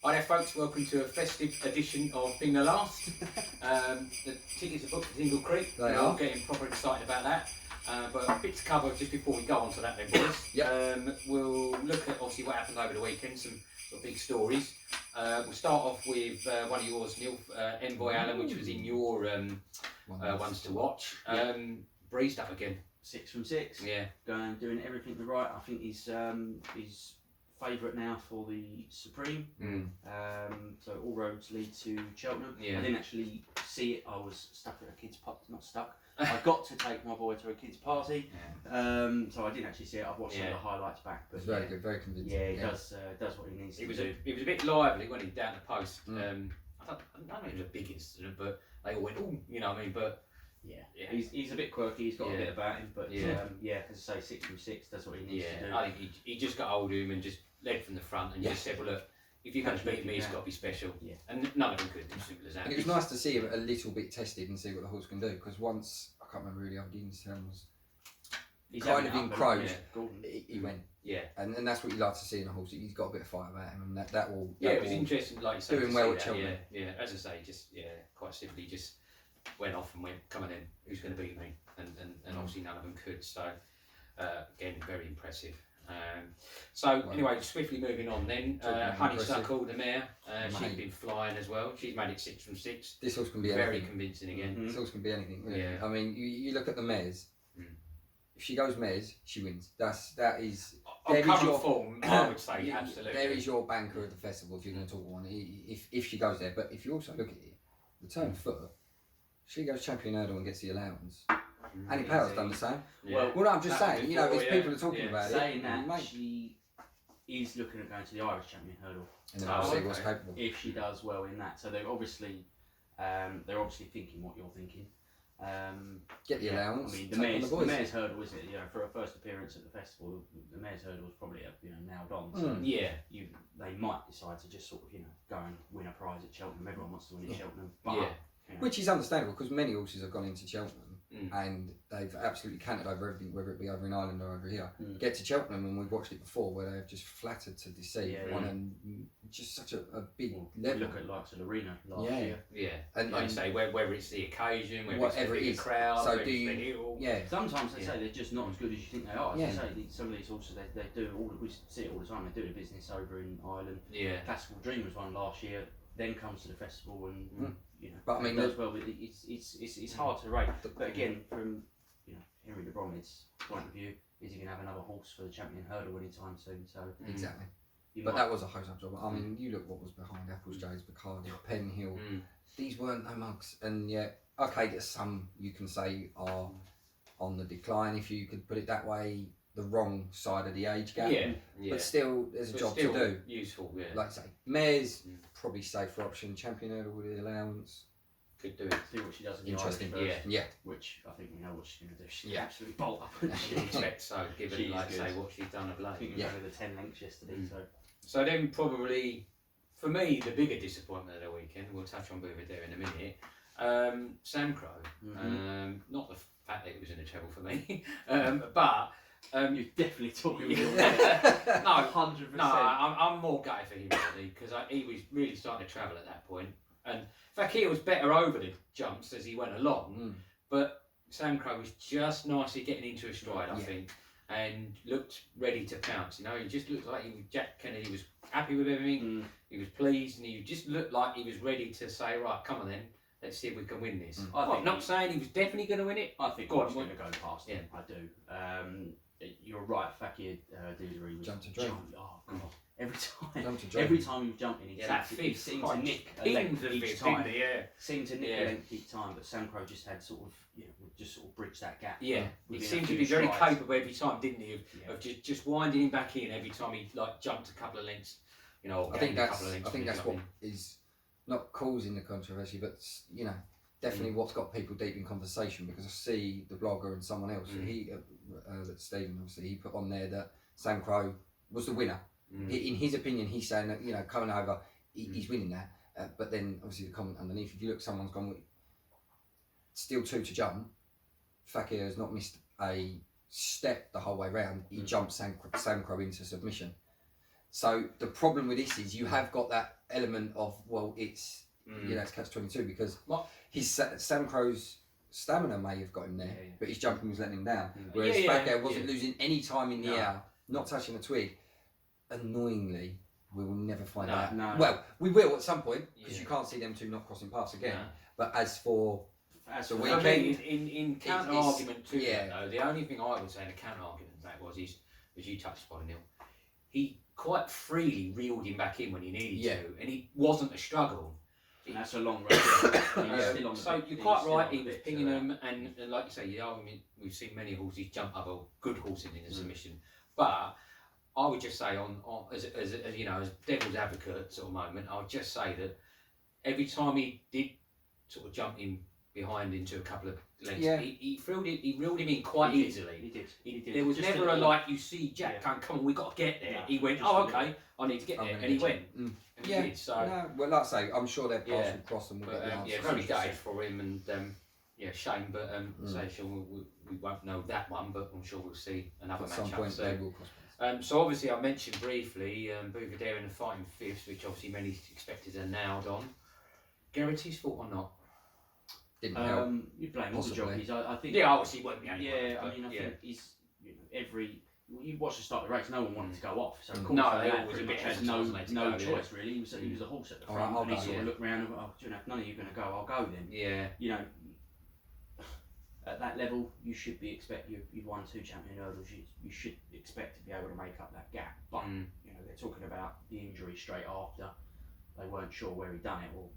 Hi there folks, welcome to a festive edition of Being the Last. The tickets are booked for Tingle Creek. We're all getting proper excited about that. But a bit to cover just before we go on to that then, boys. Yep. We'll look at obviously what happened over the weekend, some sort of big stories. We'll start off with one of yours, Neil, Envoi Alan, which was in your ones to watch. Breezed up again. 6 from 6. Yeah. Doing everything right. I think he's favourite now for the Supreme. So all roads lead to Cheltenham. I didn't actually see it. I was stuck at a kid's party. Not stuck. I got to take my boy to a kid's party. So I didn't actually see it. I've watched some of the highlights back. But it's very good, very convincing. Yeah, he does what he needs to do. It was a bit lively when he down the post. I don't know if it was a big incident, but they all went, oh, you know what I mean? But yeah. He's a bit quirky. He's got a bit about him, but as I say, 6 from 6. That's what he needs to do. I think he just got hold of him and just led from the front and just said, well, look, if you're going to beat me, it's got to be special. And none of them could, as simple as that. And it was nice to see him a little bit tested and see what the horse can do, because once, I can't remember who the other Guinness term was, kind of encroached, he went. Yeah. And that's what you like to see in a horse. He's got a bit of fight about him, and that will. It was interesting, like you say, doing well at Cheltenham. Yeah, as I say, just quite simply, just went off and went, come on in, who's going to beat me? And obviously none of them could. So again, very impressive. Anyway, swiftly moving on then. Honeysuckle, the mare, she's been flying as well. She's made it 6 from 6. This horse can be very convincing again. This horse can be anything. Really. Yeah. I mean, you look at the mares. If she goes mares, she wins. That is. On current form, I would say absolutely. There is your banker at the festival if you're going to talk one. If she goes there, but if you also look at it, the turn foot, she goes champion hurdle and gets the allowance. Annie Power's done the same. Well, no, I'm just saying, if people are talking about saying that, she is looking at going to the Irish champion hurdle. And then we'll see what's capable. If she does well in that. So they're obviously thinking what you're thinking. Get the allowance. I mean, the mare's hurdle, isn't it? For a first appearance at the festival, the mare's hurdle was probably nailed on. So they might decide to just sort of go and win a prize at Cheltenham. Everyone wants to win at Cheltenham, but which is understandable because many horses have gone into Cheltenham and they've absolutely canted over everything, whether it be over in Ireland or over here. Get to Cheltenham, and we've watched it before, where they've just flattered to deceive on just such a big level. Look at likes of Arena last year. And like you say, whether it's the occasion, whatever it's the crowd, so do you? Sometimes they say they're just not as good as you think they are. As I say, some of these horses they do we see it all the time. They do the business over in Ireland. Classical Dream was one last year. Then comes to the festival and but I mean, does well. It's hard to rate. But again, from Henry De Bromhead's point of view, is he going to have another horse for the champion hurdle anytime soon? So exactly. But that was a close-up job. I mean, you look what was behind Apples, Jays, Bacardi, Penn Hill. These weren't no mugs, and yet some you can say are on the decline, if you could put it that way. The wrong side of the age gap, but still there's a job to do. Useful, like I say, mares probably safer option. Champion hurdle with the allowance, could do it. See what she does in the interesting. Irish first, Which I think we know what she's going to do. She's absolutely bolt up. She expects so, given like say what she's done of late. I think we over the 10 lengths yesterday. So then probably for me the bigger disappointment of the weekend. We'll touch on Buveur D'air in a minute. Samcro, not the fact that it was in the treble for me, but. You're definitely talking about No, 100%. No, I'm more gutted for him really, because he was really starting to travel at that point. And in fact, he was better over the jumps as he went along, but Samcro was just nicely getting into a stride, I think, and looked ready to pounce. He just looked like Jack Kennedy was happy with everything. He was pleased, and he just looked like he was ready to say, right, come on then. Let's see if we can win this. I'm not saying he was definitely going to win it. I think he's going to go past him. I do. You're right, Fakir Doodery was jump to Drake. Oh god! Every time he was jumping, he seemed to nick a length each time. Seemed to nick a length each time, but Samcro just had sort of bridged that gap. Yeah, he seemed to be very capable every time, didn't he? Of just winding him back in every time he jumped a couple of lengths. I think that's what is not causing the controversy, but definitely what's got people deep in conversation, because I see the blogger and someone else, that Stephen obviously, he put on there that Samcro was the winner. In his opinion, he's saying that coming over, he's winning that. But then obviously the comment underneath, if you look, someone's gone with still 2 to jump. Fakir has not missed a step the whole way round. He jumped Samcro into submission. So the problem with this is you have got that element of, well, it's it's catch-22 because his Samcro's stamina may have got him there, but his jumping was letting him down. Whereas Buveur wasn't losing any time in the air, not touching a twig. Annoyingly, we will never find out. No. Well, we will at some point because you can't see them two not crossing paths again. No. But as for the weekend, in counter argument to that, though, the only thing I would say in a counter argument to that was, as you touched upon, Neil, he quite freely reeled him back in when he needed to, and he wasn't a struggle. And that's a long road. So you're quite right. He was pinging them, and like you say, we've seen many horses jump other good horses in a submission, but I would just say, as devil's advocate sort of moment, I would just say that every time he did sort of jump in behind into a couple of lengths, he reeled him in quite easily. He did. There was just never you see Jack going, come on, we got to get there. He went, okay, I need to get there, and he went. And he did, so. No, well, like I say, I'm sure their paths will cross and we'll get the answer. Very gutted for him, and shame, but we won't know that one, but I'm sure we'll see another match. At some point they will cross. So obviously I mentioned briefly Buveur D'air in the fighting fifths, which obviously many expected are nailed on. Guarantees fault or not? Didn't help. You blame all the jockeys. I think. Yeah, obviously won't be. I think he's you watch the start of the race. No one wanted to go off, so of course they always had no choice really. He was a horse at the front, and he sort of looked round and went, if none of you are going to go, I'll go then. Yeah. At that level, you should be you've won 2 champion hurdles. You should expect to be able to make up that gap. But they're talking about the injury straight after. They weren't sure where he'd done it. Well,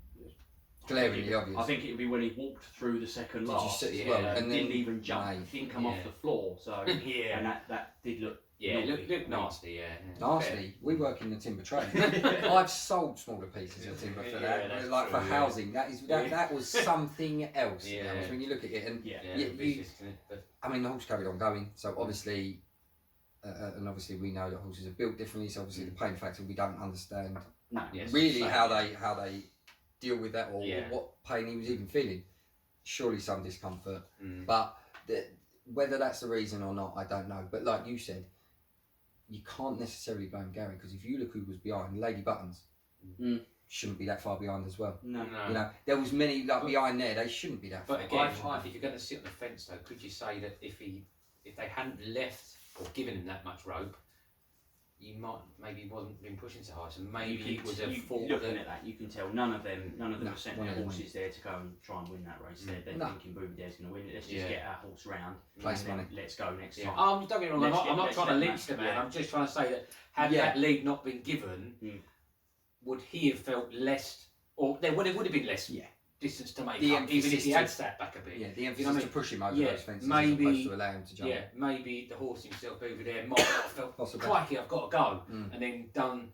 glaringly obvious. I think it would be when he walked through the second last. And didn't even jump. Didn't come off the floor. So and that did look. Yeah, it looked nasty. Nasty. We work in the timber trade. I've sold smaller pieces of timber for that, like for housing. That was something else. When you look at it, and I mean, the horse carried on going. So obviously, and obviously we know that horses are built differently. So obviously the pain factor we don't understand really how they deal with that or what pain he was even feeling. Surely some discomfort, but whether that's the reason or not, I don't know. But like you said, you can't necessarily blame Gary because if you look who was behind, Lady Buttons shouldn't be that far behind as well. No. There was many behind there. They shouldn't be that far. But again, if you're going to sit on the fence though, could you say that if they hadn't left or given him that much rope, you maybe wasn't been pushing so hard, so maybe it was a fault. Looking at that, you can tell none of them are sending their horses there to go and try and win that race. They're thinking Buveur D'air's going to win it. Let's just get our horse round. Place money. Let's go next time. Don't get me wrong. I'm not trying to lynch the man. I'm just trying to say that had that lead not been given, would he have felt less, or there would have been less distance to make up, even if he had sat back a bit. Yeah, the emphasis to push him over those fences maybe, as opposed to allow him to jump. Yeah, maybe the horse himself over there might have felt, crikey, I've got to go, and then done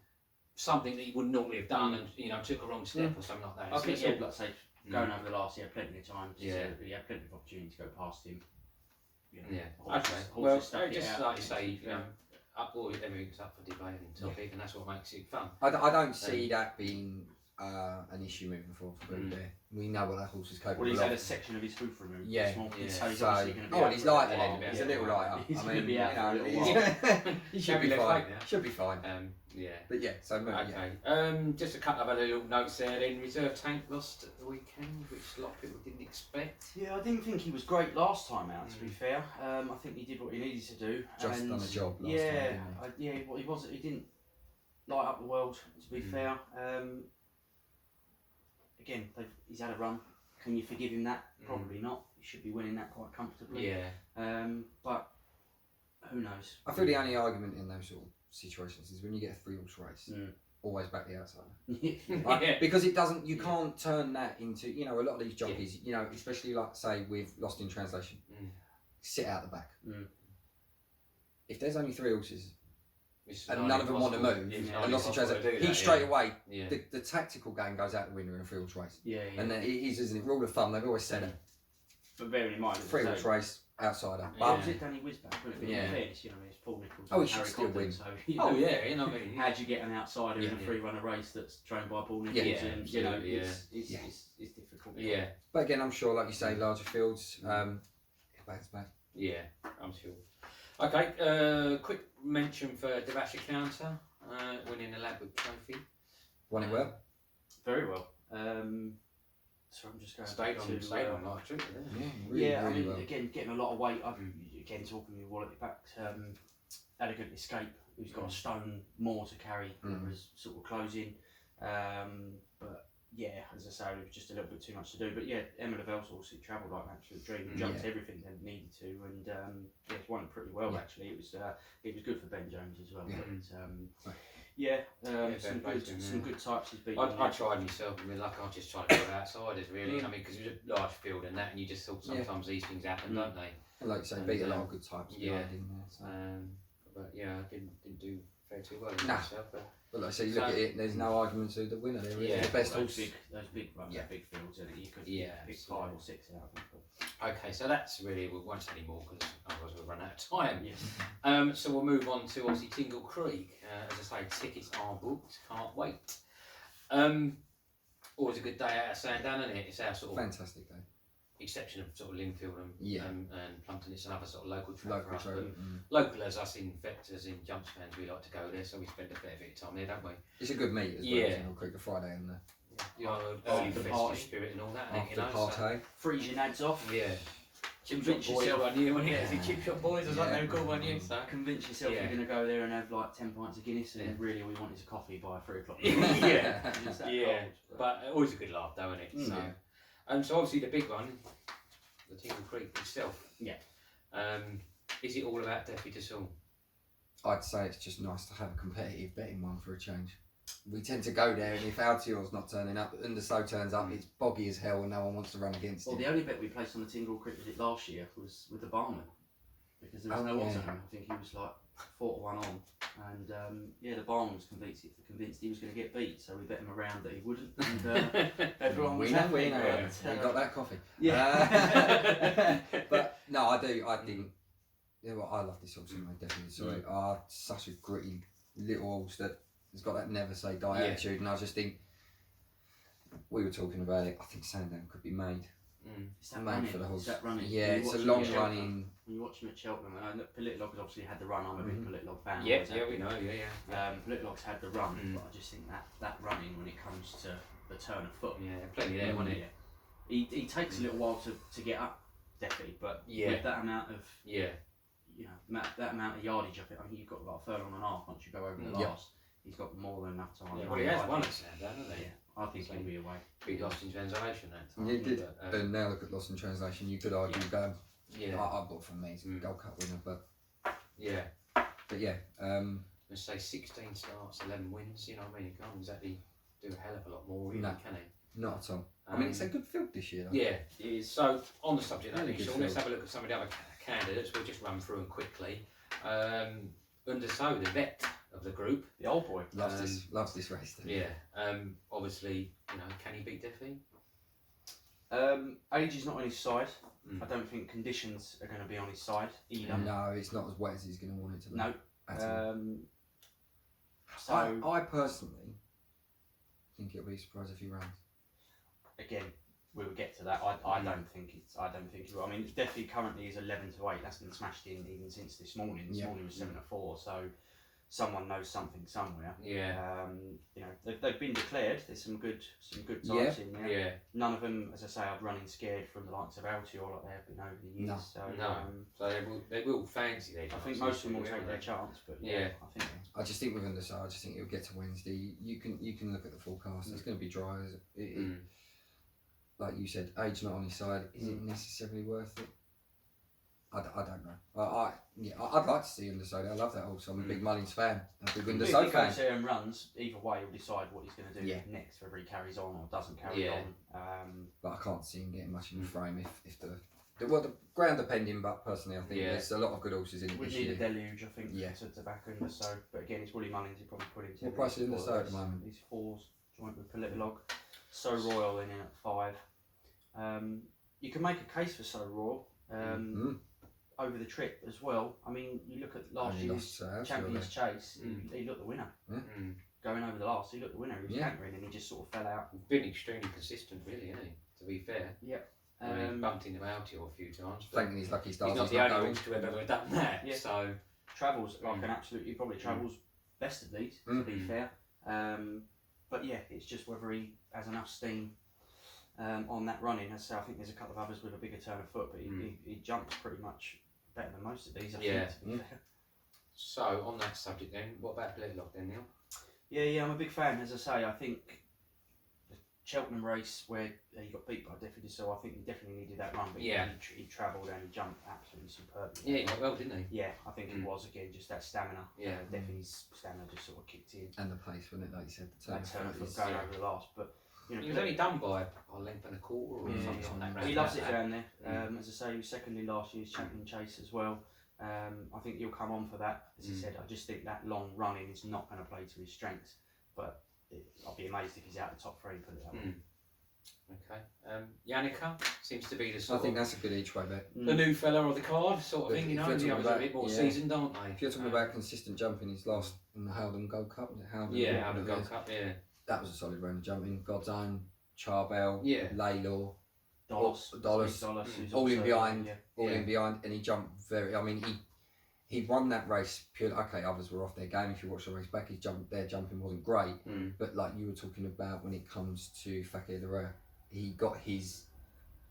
something that he wouldn't normally have done, and took a wrong step or something like that. I think, like I say, going over the last, he had plenty of time. He had plenty of opportunity to go past him. Horses just like you say, everything's up for debate and topic, and that's what makes it fun. I don't see that being an issue moving forward for Buveur D'air. We know what that horse is capable of. Well, he's had a section of his hoof removed. He's lighter then. He's a little lighter. He's going to be out for a little while. He should be fine. Should be fine. But just a couple of other little notes there then. Reserve Tank lost at the weekend, which a lot of people didn't expect. Yeah, I didn't think he was great last time out, to be fair. I think he did what he needed to do. Just done a job last time, didn't he? He didn't light up the world, to be fair. Again, he's had a run. Can you forgive him that? Probably not. He should be winning that quite comfortably. But who knows? I feel the only argument in those sort of situations is when you get a 3-horse race, always back the outsider. Because it doesn't. You can't turn that into. A lot of these jockeys. Especially like say with Lost in Translation, sit out the back. If there's only 3 horses. And none of them want to move, and Lost in Translation. He straight away, the tactical game goes out the window in a 3-horse race. And then it is, isn't it? Rule of thumb, they've always said it. But bearing in mind, 3-horse race, outsider. But was it Danny Wisback? In fairness, it's Paul Nichols. Oh, he should still win. So, how'd you get an outsider in a 3-runner race that's trained by Paul Nichols? It's difficult. But again, I'm sure, like you say, larger fields, it's back. Yeah, I'm sure. Okay, quick mention for Devasha Counter. winning the Ladbroke Trophy. Won it well. Very well. So I'm just going Stayed back on to last trip, Yeah, really, I really mean, well. again, getting a lot of weight. Again, talking with Wallet back, Elegant Escape, who's got a stone more to carry, was sort of closing. But yeah, as I say, it was just a little bit too much to do. But yeah, Emma Lavelle also travelled like an absolute dream, jumped everything they needed to, and yeah, won it pretty well actually. It was good for Ben Jones as well. Yeah. But, some good types he's beaten. I tried myself with luck. I just tried to go outsiders really. I mean, because it was a large field and that, and you just thought sometimes these things happen, don't they? And like you say, beat a lot of good types. Yeah. In there, so. But yeah, I didn't do very too well in myself. But like I say, you look at it, there's no argument to the winner there. Yeah. The best those horse. big runs, big fields, and you could pick 5 or 6 out of them. Okay, so that's really, we won't say any more because otherwise we'll run out of time. Yes. So we'll move on to obviously Tingle Creek. As I say, tickets are booked. Can't wait. Always a good day out of Sandown, isn't it? It's our sort of Fantastic day. exception of sort of Linfield and Plumpton. It's another sort of local track for us. track. Local as us in vectors in jumps fans, we like to go there, so we spend a fair bit of time there, don't we? It's a good meet as well. Tingle Creek, the Friday and the Early the festive party. spirit and all that. after you know, party. Freeze your nads off. Yeah. Chip Convince Shop Boys yourself. on you, wasn't it? Is it Chip Shop Boys or something they were called, weren't you? So. Convince yourself you're going to go there and have like 10 pints of Guinness, and really all you want is a coffee by 3 o'clock. Yeah. It's that Yeah, cold, but always a good laugh though, isn't it? So obviously the big one, the Tingle Creek itself. Yeah. Is it all about Deafy to Song? I'd say it's just nice to have a competitive betting one for a change. We tend to go there, and if Altior's not turning up and the So turns up, it's boggy as hell and no one wants to run against Well, it. the only bet we placed on the Tingle Creek was it last year was with the barman, because there was no odds on him. I think he was like 4 to 1 on, and the barman was convinced he was going to get beat, so we bet him around that he wouldn't, and everyone was happy. We got that coffee. Yeah. But no, I think. You know what, I love this horse anyway, definitely. Sorry, such a gritty little horse that has got that never say die attitude, and I just think we were talking about it. I think Sandown could be made. It's that made running. for the horse. It's that running. Yeah, it's a long running. When you watch him at Cheltenham, and Politlog has obviously had the run. I'm a big Politlog fan. Yeah, we know. Yeah. Politlog's had the run, but I just think that running when it comes to the turn of foot. Yeah, plenty there, wasn't it? He takes a little while to get up, definitely, but with that amount of that amount of yardage up it, I mean, you've got about a furlong and a half once you go over the last. He's got more than enough time. Yeah, well, he has won at Sandown, hasn't he? Yeah, I think he'll be away. Be lost in translation that time. You did. And now look at Lost in Translation. You could argue go. Yeah. I bought for me. It's a Gold Cup winner, but yeah. Let's say 16 starts, 11 wins. You know what I mean? He can't exactly do a hell of a lot more, really, No. can he? Not at all. I mean, it's a good field this year, though. Yeah, it is. So, on the subject of that, Really Sean, let's have a look at some of the other candidates. We'll just run through them quickly. Underso, the vet of the group. The old boy. Loves this race. Yeah. Obviously, can he beat Deafy? Age is not on his side. I don't think conditions are going to be on his side either. No, it's not as wet as he's going to want it to be. No. I personally think it'll be a surprise if he runs. Again, we will get to that. I don't think he will. I mean, Deafy currently is 11 to 8. That's been smashed in even since this morning. This morning was 7 to 4. So someone knows something somewhere. Yeah. They've been declared. There's some good types in there. Yeah. None of them, as I say, are running scared from the likes of Altior like they have been over the years. No. So they will fancy their chances. I think most of them will take their chance, but I just think with Underside, I just think it'll get to Wednesday. You can look at the forecast. It's going to be dry. Like you said, age not on his side. Is it necessarily worth it? I don't know. I'd like to see Underside. I love that horse. I'm a big Mullins fan. I'm a big Underside If he fan. goes there and runs, either way he'll decide what he's going to do next, whether he carries on or doesn't carry on. But I can't see him getting much in the frame if the ground depending. But personally, I think there's a lot of good horses in it We this need year. a deluge, I think, to back Underside. But again, it's Willie Mullins. He probably put him. What price is Underside at the moment? He's 4s, joint with Politlog. So Royal in at 5. You can make a case for So Royal. Over the trip as well. I mean, you look at last year's Champions Chase, he looked the winner. Going over the last, he looked the winner. He was cantering and he just sort of fell out. He's been extremely consistent, really, hasn't he? To be fair. Yep. He's bumped into Altior a few times. Thanking his lucky stars. He's not the only horse to have ever done that. Yeah. So travels like an absolute. He probably travels best of these, to be fair. But yeah, it's just whether he has enough steam on that running. As I say, I think there's a couple of others with a bigger turn of foot, but he jumps pretty much better than most of these, I think, to be fair. So, on that subject then, what about Blitlock then, Neil? Yeah, I'm a big fan. As I say, I think the Cheltenham race where he got beat by Deputy, so I think he definitely needed that run, but he travelled and he jumped absolutely superbly. Yeah, he went well, didn't he? Yeah, I think it was, again, just that stamina. Yeah. Deputy's stamina just sort of kicked in. And the pace, wasn't it, like you said? That turn of foot going over the last, but... You know, he was only done by a length and a quarter or something like that. He loves it down there. As I say, he was second in last year's champion chase as well. I think he'll come on for that. As I said, I just think that long running is not going to play to his strengths. But I'll be amazed if he's out of the top three, put it that way. Okay. Yannicka seems to be the sort I think that's a good each way bet. the new fella of the card sort of thing, you know. The others are a bit more seasoned, aren't they? If you're talking about consistent jumping, his last in the Howden Gold Cup, was it Howden? Howden Gold Cup, that was a solid round of jumping. God's Own, Charbel, Laylaw, Dollars, all in behind, in behind, and he jumped very. I mean, he won that race purely. Okay, others were off their game. If you watch the race back, their jumping wasn't great. But like you were talking about, when it comes to Buveur D'air, he got his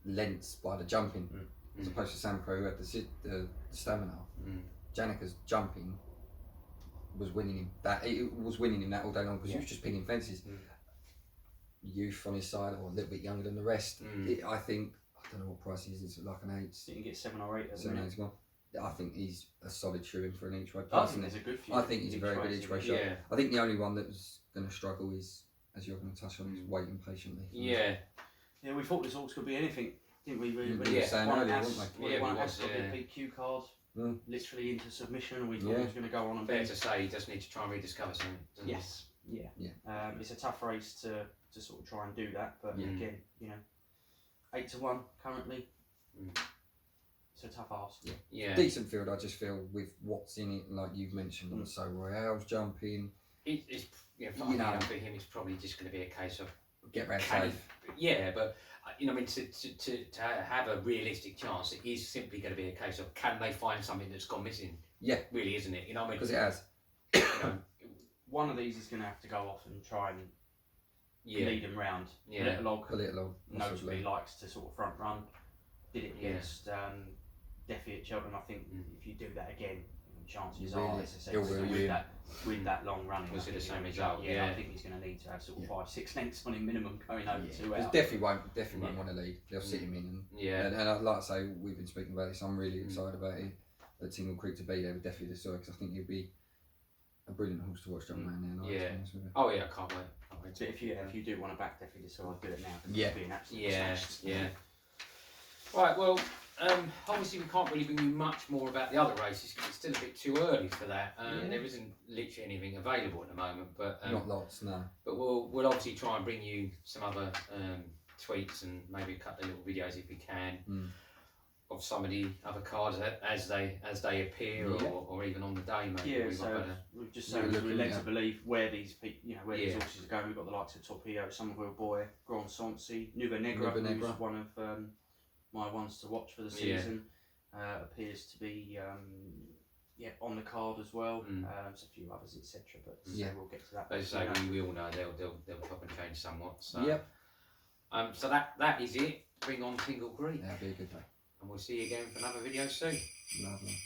lengths by the jumping, as opposed to Samcro, who had the stamina. Yannicka's jumping was winning him that. It was winning him that all day long because he was just pinging fences. Youth on his side, or a little bit younger than the rest. I think, I don't know what price he is. It's like an 8. You can get 7 or 8 at the minute. 7, 8 I think he's a solid shoe-in for an each way. I think there's a good few. I think he's a very good each way shot. I think the only one that's going to struggle is, as you're going to touch on, is waiting patiently. Yeah, we thought this horse could be anything, didn't we? We were saying earlier, weren't we? One got the PQ card, literally into submission, and we thought he was going to go on and fair to say, he does need to try and rediscover something. Yes. It's a tough race to sort of try and do that, but again, 8-1 currently. It's a tough ask. Decent field, I just feel, with what's in it, like you've mentioned, on the So Royale's jumping. It's for him, it's probably just going to be a case of get round safe. But I mean, to have a realistic chance, it is simply going to be a case of, can they find something that's gone missing? Yeah, really, isn't it? You know what I mean? Because it has. One of these is going to have to go off and try and lead him round. Little notably likes to sort of front run. Did it against Defi at Cheltenham. I think if you do that again, chances are, as I said, with that long running, was it the same result? I think he's going to need to have sort of 5-6 lengths on him minimum going over 2 hours. Definitely won't want to lead. They'll sit him in. And I'd like to say, we've been speaking about this. I'm really excited about it. At Tingle Creek to be there with Defi this because I think he'll be a brilliant horse to watch jump around there. Oh yeah, I can't wait. But if you do want to back Defi this, I'll do it now. Yeah. It'll be an absolute Right, well, obviously we can't really bring you much more about the other races because it's still a bit too early for that. There isn't literally anything available at the moment, but not lots, no. But we'll obviously try and bring you some other tweets and maybe a couple of little videos if we can of some of the other cards as they appear or even on the day. Maybe we've just said we're led to believe where these these horses are going. We've got the likes of Torpedo, Somerville Boy, Grand Sancy, Nuba Negra, who's one of my ones to watch for the season. Appears to be on the card as well. There's a few others, etc. But we'll get to that. As I say, we all know they'll chop and change somewhat. So so that is it. Bring on Tingle Creek. That'll be a good day. And we'll see you again for another video soon. Lovely.